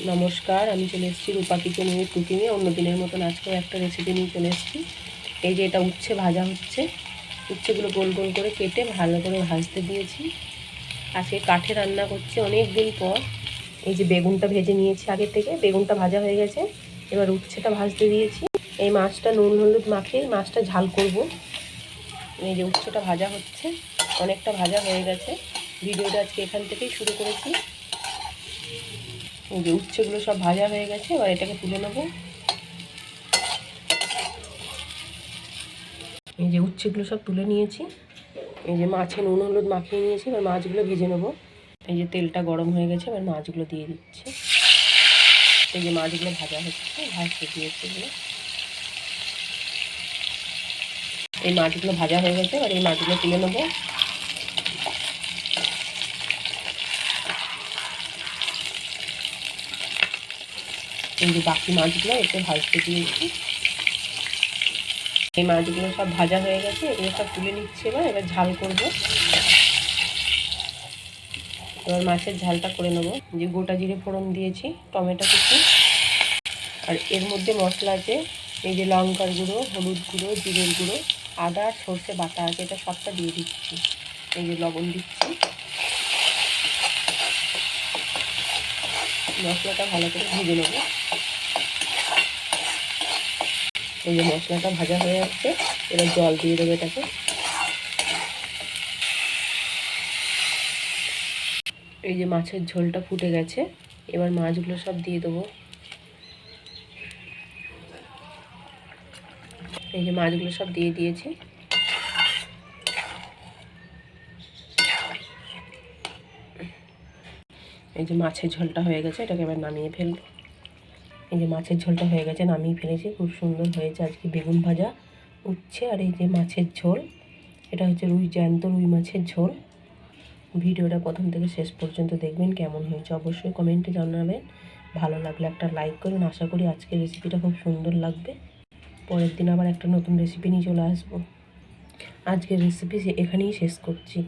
নমস্কার, আমি চলে এসেছি রূপা কিচেন উইথ কুকিংয়ে। অন্য দিনের মতন আজকেও একটা রেসিপি নিয়ে চলে এসেছি। এই যে এটা উচ্ছে ভাজা হচ্ছে। উচ্ছেগুলো গোল গোল করে কেটে ভালো করে ভাজতে দিয়েছি। আজকে কাঠে রান্না করছি অনেক দিন পর। এই যে বেগুনটা ভেজে নিয়েছি আগে থেকে, বেগুনটা ভাজা হয়ে গেছে। এবার উচ্ছেটা ভাজতে দিয়েছি। এই মাছটা নুন হলুদ মাখিয়ে মাছটা ঝাল করব। এই যে উচ্ছেটা ভাজা হচ্ছে, অনেকটা ভাজা হয়ে গেছে। ভিডিওটা আজকে এখান থেকেই শুরু করেছি। এই যে উচ্ছেগুলো সব ভাজা হয়ে গেছে, এবার এটাকে তুলে নেব। এই যে উচ্ছেগুলো সব তুলে নিয়েছি। এই যে মাছে নুন হলুদ মাখিয়ে নিয়েছি, এবার মাছগুলো ভেজে নেব। এই যে তেলটা গরম হয়ে গেছে, এবার মাছগুলো দিয়ে দিচ্ছি। এই যে মাছগুলো ভাজা হচ্ছে, ভাজতে দিয়েছি এগুলো। এই মাছগুলো ভাজা হয়ে গেছে, এবার এই মাছগুলো তুলে নেব। এই যে বাকি মাছগুলো একটু ভাজতে দিয়েছি। এই মাছগুলো সব ভাজা হয়ে গেছে, এগুলো সব তুলে নিচ্ছে। এবার ঝাল করব। এবার মাছের ঝালটা করে নেব। যে গোটা জিরে ফোড়ন দিয়েছি, টমেটো কুচি, আর এর মধ্যে মশলা আছে। এই যে লঙ্কার গুঁড়ো, হলুদ গুঁড়ো, জিরের গুঁড়ো, আদা আর সর্ষে বাটা আছে, এটা সবটা দিয়ে দিচ্ছি। এই যে লবণ দিচ্ছি। মশলাটা ভালো করে ভেজে নেব। এই যে মশলাটা ভাজা হয়ে যাচ্ছে, এবার জল দিয়ে দেবো এটাকে। এই যে মাছের ঝোলটা ফুটে গেছে, এবার মাছগুলো সব দিয়ে দেবো। এই যে মাছগুলো সব দিয়ে দিয়েছি। এই যে মাছের ঝোলটা হয়ে গেছে, এটাকে এবার নামিয়ে ফেলবো। এই যে মাছের ঝোলটা হয়ে গেছে, নামিয়ে ফেলেছি। খুব সুন্দর হয়েছে আজকে বেগুন ভাজা, উচ্ছে আর এই যে মাছের ঝোল। এটা হচ্ছে জ্যান্ত রুই মাছের ঝোল। ভিডিওটা প্রথম থেকে শেষ পর্যন্ত দেখবেন, কেমন হয়েছে অবশ্যই কমেন্টে জানাবেন। ভালো লাগলে একটা লাইক করুন। আশা করি আজকের রেসিপিটা খুব সুন্দর লাগবে। পরের দিন আবার একটা নতুন রেসিপি নিয়ে চলে আসবো। আজকের রেসিপি এখানেই শেষ করছি।